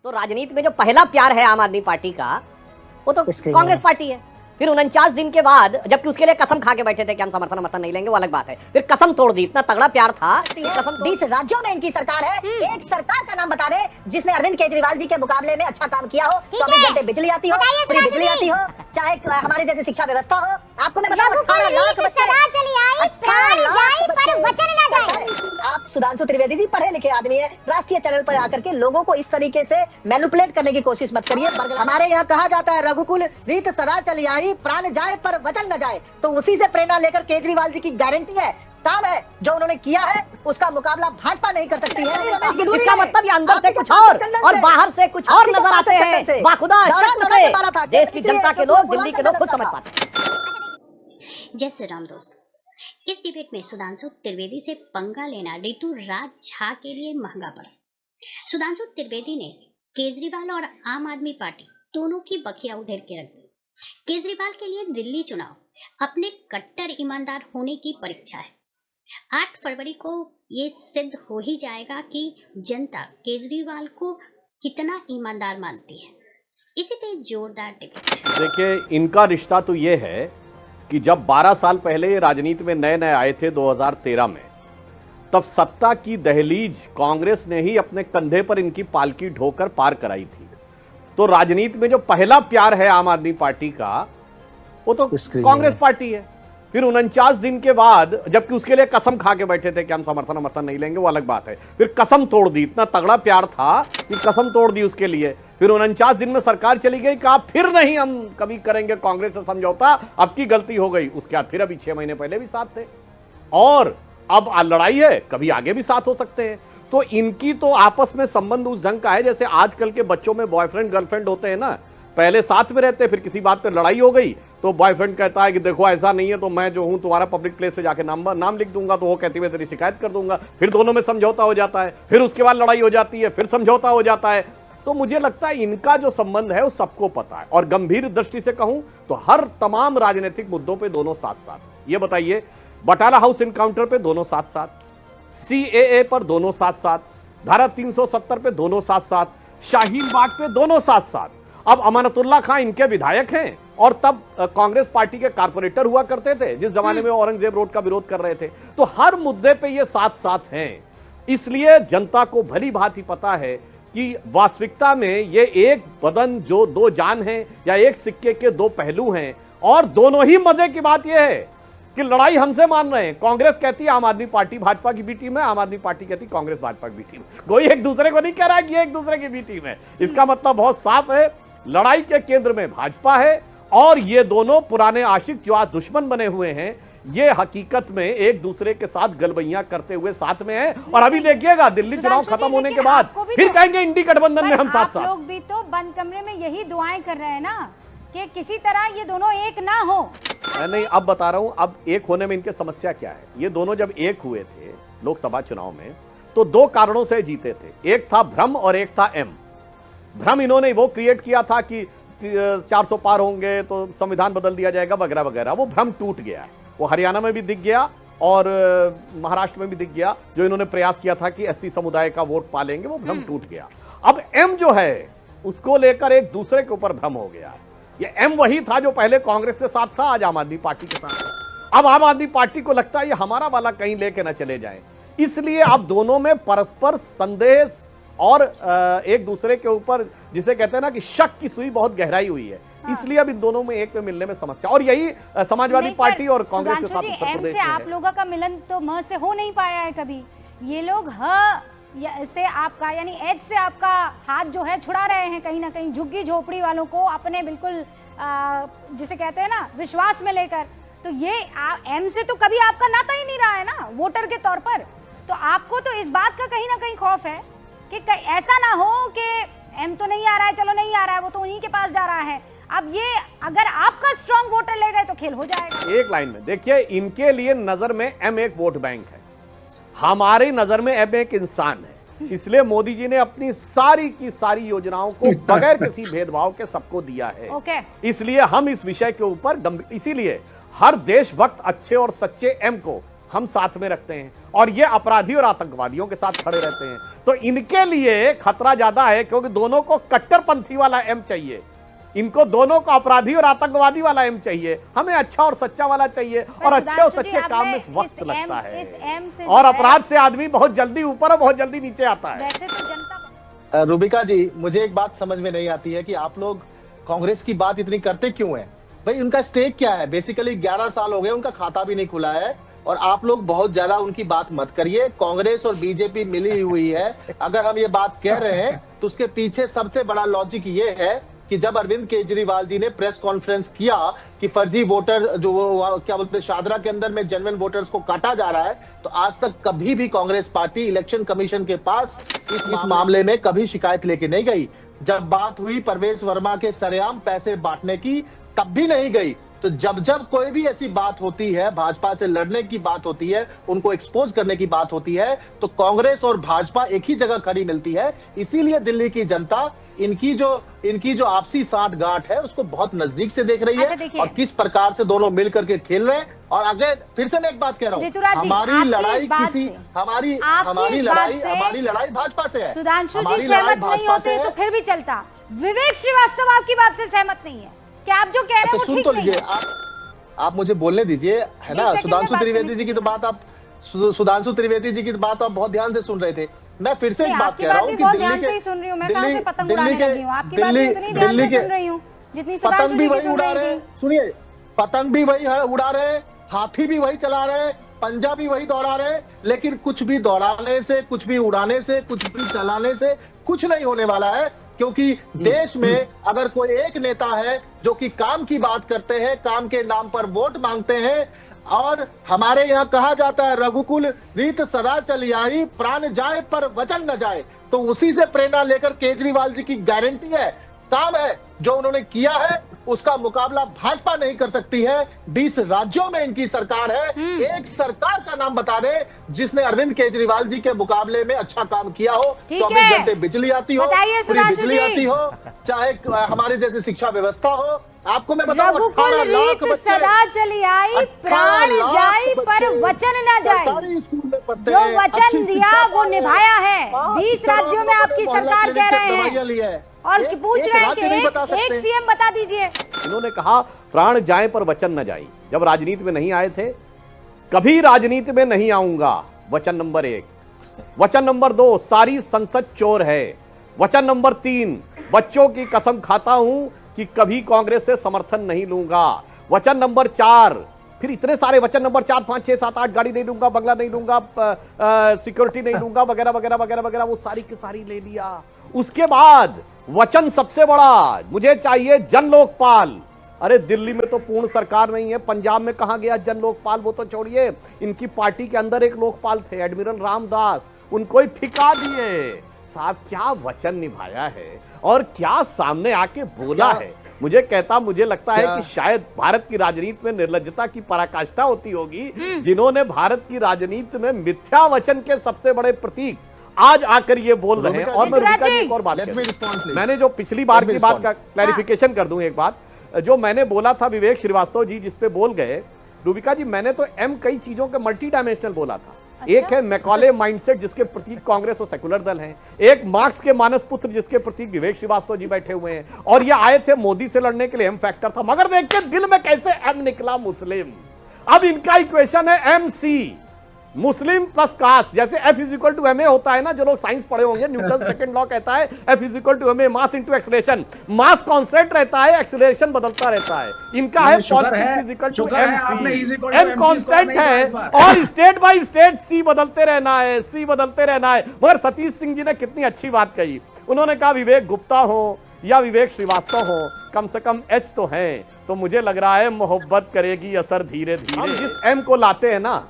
तो राजनीति में जो पहला प्यार है आम आदमी पार्टी का, वो तो कांग्रेस पार्टी है। फिर 49 दिन के बाद, जबकि उसके लिए कसम खा के बैठे थे कि हम समर्थन नहीं लेंगे, वो अलग बात है, फिर कसम तोड़ दी। इतना तगड़ा प्यार था। 20 राज्यों में इनकी सरकार है। एक सरकार का नाम बता दे जिसने अरविंद केजरीवाल जी के मुकाबले में अच्छा काम किया हो। 24 घंटे बिजली आती हो, फ्री बिजली आती हो, चाहे हमारी जैसी शिक्षा व्यवस्था हो। आपको मैं बताऊं, 18 लाख बच्चे, आप सुधांशु त्रिवेदी जी पढ़े लिखे आदमी है, राष्ट्रीय चैनल पर आकर के लोगों को इस तरीके से मैनिपुलेट करने की कोशिश मत करिए। हमारे यहाँ कहा जाता है, रघुकुल रीत सदा चली आई, प्राण जाए पर वचन न जाए। तो उसी से प्रेरणा लेकर केजरीवाल जी की गारंटी है, काम है, जो उन्होंने किया है उसका मुकाबला भाजपा नहीं कर सकती है। इसका मतलब ये अंदर से कुछ और बाहर से कुछ और नजर आते हैं। बाखुदा शर्त से देश की जनता के लोग, दिल्ली के लोग खुद समझ पाते हैं। जय श्री राम दोस्तों, इस डिबेट में सुधांशु त्रिवेदी से पंगा लेना ऋतुराज झा के लिए महंगा पड़ा। सुधांशु त्रिवेदी ने केजरीवाल और आम आदमी पार्टी दोनों की बखिया उधेड़ के रख दी। केजरीवाल के लिए दिल्ली चुनाव अपने कट्टर ईमानदार होने की परीक्षा है। 8 फरवरी को ये सिद्ध हो ही जाएगा कि जनता केजरीवाल को कितना ईमानदार मानती है। इसी पे जोरदार डिबेट। देखिए, इनका रिश्ता तो ये है कि जब 12 साल पहले राजनीति में नए नए आए थे 2013 में, तब सत्ता की दहलीज कांग्रेस ने ही अपने कंधे पर इनकी पालकी ढोकर पार कराई थी। तो राजनीति में जो पहला प्यार है आम आदमी पार्टी का, वो तो कांग्रेस पार्टी है। फिर 49 दिन के बाद, जबकि उसके लिए कसम खा के बैठे थे कि हम समर्थन नहीं लेंगे, वो अलग बात है, फिर कसम तोड़ दी। इतना तगड़ा प्यार था कि कसम तोड़ दी उसके लिए। फिर 49 दिन में सरकार चली गई, कहा फिर नहीं हम कभी करेंगे कांग्रेस से समझौता, अब की गलती हो गई। उसके बाद फिर अभी 6 महीने पहले भी साथ थे, और अब लड़ाई है, कभी आगे भी साथ हो सकते हैं। तो इनकी तो आपस में संबंध उस ढंग का है जैसे आजकल के बच्चों में बॉयफ्रेंड गर्लफ्रेंड होते हैं ना, पहले साथ में रहते, फिर किसी बात पे लड़ाई हो गई तो बॉयफ्रेंड कहता है कि देखो ऐसा नहीं है, तो मैं जो हूं तुम्हारा पब्लिक प्लेस से जाके नाम लिख दूंगा, तो वो कहती है मैं तेरी शिकायत कर दूंगा। फिर दोनों में समझौता हो जाता है, फिर उसके बाद लड़ाई हो जाती है, फिर समझौता हो जाता है। तो मुझे लगता है इनका जो संबंध है वो सबको पता है। और गंभीर दृष्टि से कहूं तो हर तमाम राजनीतिक मुद्दों पर दोनों साथ साथ। ये बताइए, बटाला हाउस इनकाउंटर पे दोनों साथ साथ, CAA पर दोनों साथ साथ, धारा 370 पे दोनों साथ साथ, शाहीन बाग पे दोनों साथ साथ। अब अमानतुल्लाह खां इनके विधायक हैं और तब कांग्रेस पार्टी के कारपोरेटर हुआ करते थे जिस जमाने में औरंगजेब रोड का विरोध कर रहे थे। तो हर मुद्दे पे ये साथ साथ हैं। इसलिए जनता को भली भांति पता है कि वास्तविकता में ये एक बदन जो दो जान है, या एक सिक्के के दो पहलू हैं। और दोनों ही मजे की बात यह है कि लड़ाई हमसे मान रहे हैं। कांग्रेस कहती है आम आदमी पार्टी भाजपा की बी टीम है, आम आदमी पार्टी कहती है कांग्रेस भाजपा की बी टीम। कोई एक दूसरे को नहीं कह रहा है कि एक दूसरे की बी टीम है। इसका मतलब बहुत साफ है, लड़ाई के केंद्र में भाजपा है, और ये दोनों पुराने आशिक जो आज दुश्मन बने हुए हैं, ये हकीकत में एक दूसरे के साथ गलबैयां करते हुए साथ में है। और अभी देखिएगा दिल्ली चुनाव खत्म होने के बाद फिर कहेंगे इंडी गठबंधन में हम साथ साथ। लोग भी तो बंद कमरे में यही दुआएं कर रहे हैं ना कि किसी तरह ये दोनों एक ना हो। मैं नहीं, अब बता रहा हूं, अब एक होने में इनकी समस्या क्या है। ये दोनों जब एक हुए थे लोकसभा चुनाव में, तो 2 कारणों से जीते थे। एक था भ्रम और एक था एम। भ्रम इन्होंने वो क्रिएट किया था कि 400 पार होंगे तो संविधान बदल दिया जाएगा वगैरह वगैरह। वो भ्रम टूट गया। वो हरियाणा में भी दिख गया और महाराष्ट्र में भी दिख गया। जो इन्होंने प्रयास किया था कि SC समुदाय का वोट पालेंगे, वो भ्रम टूट गया। अब एम जो है उसको लेकर एक दूसरे के ऊपर भ्रम हो गया। ये एम वही था जो पहले कांग्रेस के साथ था, आज आम आदमी पार्टी के साथ है। अब आम आदमी पार्टी को लगता है ये हमारा वाला कहीं लेके ना चले जाए, इसलिए अब दोनों में परस्पर संदेह और एक दूसरे के ऊपर, जिसे कहते हैं ना कि शक की सुई बहुत गहराई हुई है। इसलिए अब इन दोनों में एक में मिलने में समस्या। और यही समाजवादी पार्टी और कांग्रेस के साथ उत्तर प्रदेश से आप लोगों का मिलन तो म से हो नहीं पाया है कभी। ये लोग से आपका यानी एच से आपका हाथ जो है छुड़ा रहे हैं कहीं ना कहीं, झुग्गी झोपड़ी वालों को अपने बिल्कुल जिसे कहते हैं ना विश्वास में लेकर। तो ये एम से तो कभी आपका नाता ही नहीं रहा है ना वोटर के तौर पर। तो आपको तो इस बात का कहीं ना कहीं खौफ है कि ऐसा ना हो कि एम तो नहीं आ रहा है, चलो नहीं आ रहा है, वो तो उन्हीं के पास जा रहा है। अब ये अगर आपका स्ट्रॉन्ग वोटर ले गए तो खेल हो जाएगा। एक लाइन में देखिए, इनके लिए नजर में एम एक वोट बैंक है, हमारी नजर में एम एक इंसान है। इसलिए मोदी जी ने अपनी सारी की सारी योजनाओं को बगैर किसी भेदभाव के सबको दिया है। इसलिए हम इस विषय के ऊपर इसीलिए हर देशभक्त अच्छे और सच्चे एम को हम साथ में रखते हैं, और ये अपराधी और आतंकवादियों के साथ खड़े रहते हैं। तो इनके लिए खतरा ज्यादा है, क्योंकि दोनों को कट्टरपंथी वाला एम चाहिए, इनको दोनों को अपराधी और आतंकवादी वाला एम चाहिए, हमें अच्छा और सच्चा वाला चाहिए, और अच्छे और सच्चे काम में वक्त लगता है, और अपराध से आदमी बहुत जल्दी ऊपर और बहुत जल्दी नीचे आता है। वैसे तो जनता रूबिका जी, मुझे एक बात समझ में नहीं आती है कि आप लोग कांग्रेस की बात इतनी करते क्यों हैं? भाई उनका स्टेक क्या है? बेसिकली 11 साल हो गए, उनका खाता भी नहीं खुला है, और आप लोग बहुत ज्यादा उनकी बात मत करिए। कांग्रेस और बीजेपी मिली हुई है। अगर हम ये बात कह रहे हैं तो उसके पीछे सबसे बड़ा लॉजिक ये है कि जब अरविंद केजरीवाल जी ने प्रेस कॉन्फ्रेंस किया कि फर्जी वोटर जो क्या बोलते हैं शादरा के अंदर में जेन्युइन वोटर्स को काटा जा रहा है, तो आज तक कभी भी कांग्रेस पार्टी इलेक्शन कमीशन के पास इस मामले में कभी शिकायत लेके नहीं गई। जब बात हुई परवेश वर्मा के सरेआम पैसे बांटने की, तब भी नहीं गई। तो जब जब कोई भी ऐसी बात होती है, भाजपा से लड़ने की बात होती है, उनको एक्सपोज करने की बात होती है, तो कांग्रेस और भाजपा एक ही जगह खड़ी मिलती है। इसीलिए दिल्ली की जनता इनकी जो आपसी साठगांठ है उसको बहुत नजदीक से देख रही है, और किस प्रकार से दोनों मिल करके खेल रहे हैं। और अगर फिर से मैं एक बात कह रहा हूँ, हमारी लड़ाई भाजपा से है। सुधांशु जी सहमत नहीं होते तो फिर भी चलता। विवेक श्रीवास्तव आपकी बात से सहमत नहीं है क्या? आप जो कह रहे हैं वो ठीक नहीं है। आप मुझे बोलने दीजिए, है ना। सुधांशु त्रिवेदी जी की तो बात आप सुधांशु त्रिवेदी जी की बात आप बहुत ध्यान से सुन रहे थे। मैं फिर से एक बात कह रहा हूँ कि पतंग भी वही उड़ा रहे हैं, सुनिए, पतंग भी वही उड़ा रहे हैं, हाथी भी वही चला रहे हैं, पंजा भी वही दौड़ा रहे हैं, लेकिन कुछ भी दौड़ाने से, कुछ भी उड़ाने से, कुछ भी चलाने से कुछ नहीं होने वाला है। क्योंकि देश में अगर कोई एक नेता है जो कि काम की बात करते हैं, काम के नाम पर वोट मांगते हैं, और हमारे यहाँ कहा जाता है रघुकुल रीत सदा चली आई, प्राण जाए पर वचन न जाए, तो उसी से प्रेरणा लेकर केजरीवाल जी की गारंटी है, काम है जो उन्होंने किया है, उसका मुकाबला भाजपा नहीं कर सकती है। 20 राज्यों में इनकी सरकार है। एक सरकार का नाम बता दे जिसने अरविंद केजरीवाल जी के मुकाबले में अच्छा काम किया हो। 24 घंटे बिजली आती हो, फ्री बिजली आती हो, चाहे हमारे जैसी शिक्षा व्यवस्था हो। आपको मैं बताऊं, 18 लाख बच्चे सदा चली आई, प्राण जाए पर वचन न जाए। जो वचन दिया वो निभाया है। 20 राज्यों में आपकी सरकार कह रहे हैं, और पूछ रहे हैं कि एक सीएम बता दीजिए। इन्होंने कहा प्राण जाए पर वचन न जाए। जब राजनीति में नहीं आए थे, कभी राजनीति में नहीं आऊंगा, वचन नंबर 1। वचन नंबर 2, सारी संसद चोर है। वचन नंबर 3, बच्चों की कसम खाता हूं कि कभी कांग्रेस से समर्थन नहीं लूंगा। वचन नंबर 4, फिर इतने सारे वचन, नंबर 4, 5, 6, 7, 8, गाड़ी नहीं दूंगा, बंगला नहीं दूंगा, सिक्योरिटी नहीं दूंगा, वगैरह वगैरह वगैरह वगैरह, वो सारी की सारी ले लिया। उसके बाद वचन सबसे बड़ा, मुझे चाहिए जन लोकपाल। अरे दिल्ली में तो पूर्ण सरकार नहीं है, पंजाब में कहां गया जन लोकपाल? वो तो छोड़िए, इनकी पार्टी के अंदर एक लोकपाल थे एडमिरल रामदास, उनको ही ठिका दिए। साहब क्या वचन निभाया है और क्या सामने आके बोला है। मुझे लगता है कि शायद भारत की राजनीति में निर्लज्जता की पराकाष्ठा होती होगी, जिन्होंने भारत की राजनीति में मिथ्या वचन के सबसे बड़े प्रतीक आज आकर ये बोल रहे हैं। और मैं रूबिका जी एक और बात मैंने जो पिछली बार की बात का क्लैरिफिकेशन कर दूं एक बात, जो मैंने बोला था विवेक श्रीवास्तव जी जिस पे बोल गए, रूबिका जी मैंने तो एम कई चीजों के मल्टी डायमेंशनल बोला था। एक है मैकॉले माइंडसेट जिसके प्रतीक कांग्रेस और सेकुलर दल हैं, एक मार्क्स के मानस पुत्र जिसके प्रतीक विवेक श्रीवास्तव जी बैठे हुए हैं, और ये आए थे मोदी से लड़ने के लिए एम फैक्टर था, मगर देखिए दिल में कैसे एम निकला, मुस्लिम। अब इनका इक्वेशन है MC, मुस्लिम प्लस कास्ट। जैसे F = ma होता है ना, जो लोग साइंस पढ़े होंगे, न्यूटन सेकंड लॉ कहता है F = ma, mass into acceleration. Mass constant रहता है, एक्सेलरेशन बदलता रहता है। इनका है पॉलिटिक्स = MC, M कांस्टेंट है, और स्टेट बाय स्टेट C बदलते रहना है, C बदलते रहना है। मगर सतीश सिंह जी ने कितनी अच्छी बात कही, उन्होंने कहा विवेक गुप्ता हो या विवेक श्रीवास्तव हो, कम से कम H तो है। तो मुझे लग रहा है मोहब्बत करेगी असर धीरे धीरे। हम जिस M को लाते हैं ना,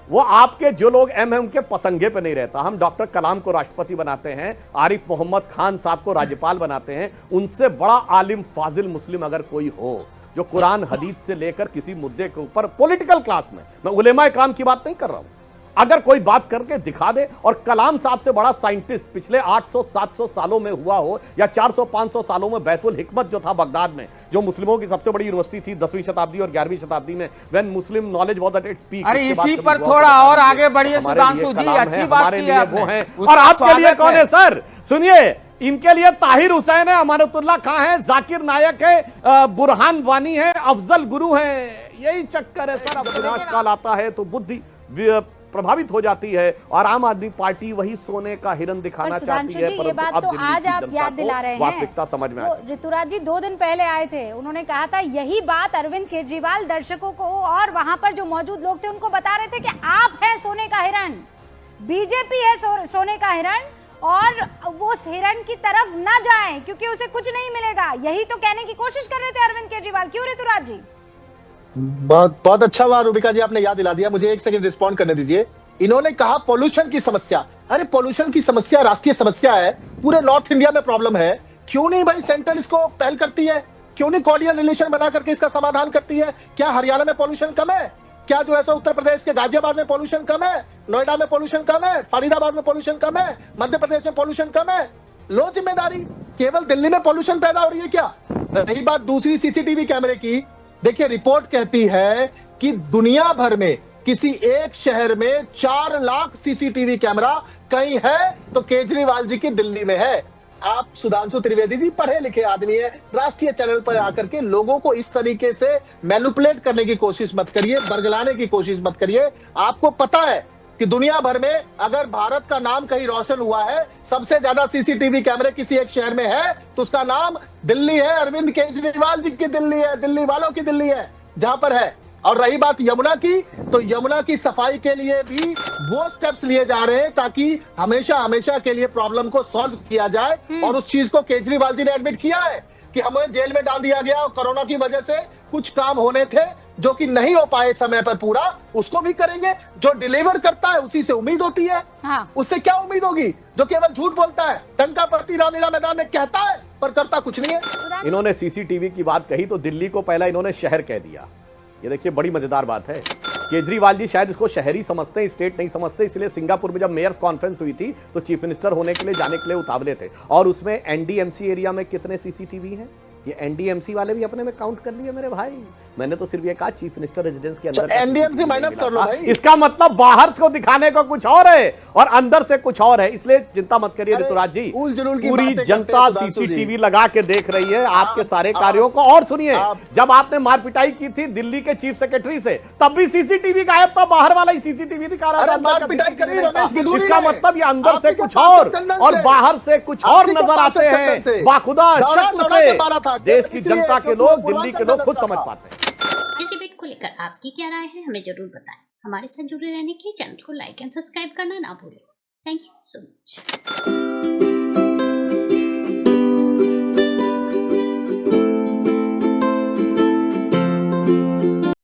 वो आपके जो लोग MM के पसंगे पे नहीं रहता। हम डॉक्टर कलाम को राष्ट्रपति बनाते हैं, आरिफ मोहम्मद खान साहब को राज्यपाल बनाते हैं, उनसे बड़ा आलिम फाजिल मुस्लिम अगर कोई हो, जो कुरान हदीस से लेकर किसी मुद्दे के ऊपर पॉलिटिकल क्लास में, मैं उलेमा इकराम की बात नहीं कर रहा हूं, अगर कोई बात करके दिखा दे, और कलाम साहब से बड़ा साइंटिस्ट पिछले 800-700 सालों में हुआ हो, या 400-500 सालों में बैतुल हिकमत जो था बगदाद में, जो मुस्लिमों की सबसे बड़ी यूनिवर्सिटी थी 10वीं शताब्दी और 11वीं शताब्दी में, when Muslim knowledge was at its peak. अरे इसी पर थोड़ा और आगे बढ़िए सुधांशु जी, अच्छी बात की है वो है। आपने। और आपके लिए कौन है सर? सुनिए, इनके लिए ताहिर हुसैन है, अमानतुल्लाह खां है, जाकिर नायक है, बुरहान वानी है, अफजल गुरु है। यही चक्कर है सर। अब विनाश काल आता है तो बुद्धि प्रभावित हो जाती है, और आम आदमी पार्टी वही सोने का हिरन दिखाना चाहती है। ये बात तो आज आप याद दिला रहे हैं, वास्तविकता समझ में आती है। ऋतुराज जी 2 दिन पहले आए थे, उन्होंने कहा था यही बात अरविंद केजरीवाल दर्शकों को और वहां पर जो मौजूद लोग थे उनको बता रहे थे कि आप है सोने का हिरन, बीजेपी है सोने का हिरन, और वो उस हिरन की तरफ ना जाएं क्योंकि उसे कुछ नहीं मिलेगा। यही तो कहने की कोशिश कर रहे थे अरविंद केजरीवाल। क्यों ऋतुराज जी? बहुत बहुत अच्छा हुआ रूबिका जी, आपने याद दिला दिया। मुझे एक सेकंड रिस्पॉन्ड करने दीजिए। इन्होंने कहा पोल्यूशन की समस्या। अरे पोल्यूशन की समस्या राष्ट्रीय समस्या है, पूरे नॉर्थ इंडिया में प्रॉब्लम है। क्यों नहीं भाई सेंट्रल इसको पहल करती है? क्यों नहीं कोऑर्डिनेशन रिलेशन बना करके इसका समाधान करती है? क्या हरियाणा में पोल्यूशन कम है? क्या जो है उत्तर प्रदेश के गाजियाबाद में पोल्यूशन कम है? नोएडा में पोल्यूशन कम है? फरीदाबाद में पोल्यूशन कम है? मध्य प्रदेश में पोल्यूशन कम है? लो जिम्मेदारी। केवल दिल्ली में पोल्यूशन पैदा हो रही है क्या? रही बात दूसरी सीसीटीवी कैमरे की, देखिए रिपोर्ट कहती है कि दुनिया भर में किसी एक शहर में 4 लाख सीसीटीवी कैमरा कहीं है तो केजरीवाल जी की दिल्ली में है। आप सुधांशु त्रिवेदी जी पढ़े लिखे आदमी है, राष्ट्रीय चैनल पर आकर के लोगों को इस तरीके से मैनिपुलेट करने की कोशिश मत करिए, बरगलाने की कोशिश मत करिए। आपको पता है कि दुनिया भर में अगर भारत का नाम कहीं रोशन हुआ है, सबसे ज्यादा सीसीटीवी कैमरे किसी एक शहर में है तो उसका नाम दिल्ली है। अरविंद केजरीवाल जी की दिल्ली है, दिल्ली वालों की दिल्ली है जहां पर है। और रही बात यमुना की, तो यमुना की सफाई के लिए भी वो स्टेप्स लिए जा रहे हैं ताकि हमेशा हमेशा के लिए प्रॉब्लम को सॉल्व किया जाए। और उस चीज को केजरीवाल जी ने एडमिट किया है कि हमें जेल में डाल दिया गया और कोरोना की वजह से कुछ काम होने थे जो कि नहीं हो पाए समय पर पूरा, उसको भी करेंगे। जो डिलीवर करता है उसी से उम्मीद होती है। हाँ। उससे क्या उम्मीद होगी जो केवल झूठ बोलता है, डंका पड़ती रामलीला मैदान में कहता है पर करता कुछ नहीं है। इन्होंने सीसीटीवी की बात कही तो दिल्ली को पहला इन्होंने शहर कह दिया। ये देखिए बड़ी मजेदार बात है। केजरीवाल जी शायद इसको शहरी समझते हैं, स्टेट नहीं समझते, इसलिए सिंगापुर में जब मेयर्स कॉन्फ्रेंस हुई थी तो चीफ मिनिस्टर होने के लिए जाने के लिए उतावले थे। और उसमें एनडीएमसी एरिया में कितने सीसीटीवी हैं? ये एनडीएमसी वाले भी अपने में काउंट कर लिए मेरे भाई। मैंने तो सिर्फ ये कहा चीफ मिनिस्टर रेजिडेंस के अंदर एनडीएमसी माइनस कर लो भाई। इसका मतलब बाहर को दिखाने को कुछ और है और अंदर से कुछ और है, इसलिए चिंता मत करिए ऋतुराज जी। पूरी जनता सीसीटीवी लगा के देख रही है आपके सारे कार्यों को। और सुनिए, जब आपने मारपिटाई की थी दिल्ली के चीफ सेक्रेटरी से, तब भी सीसीटीवी गायब था, बाहर वाला ही सीसीटीवी दिखा रहा था। इसका मतलब ये अंदर से कुछ और बाहर से कुछ और नजर आते हैं। बाखुदा शक्ल से देश की जनता के लोग, दिल्ली के लोग खुद समझ पाते हैं। इस डिबेट को लेकर आपकी क्या राय है, हमें जरूर बताएं। हमारे साथ जुड़े रहने के लिए चैनल को लाइक एंड सब्सक्राइब करना ना भूलें। Thank you so much.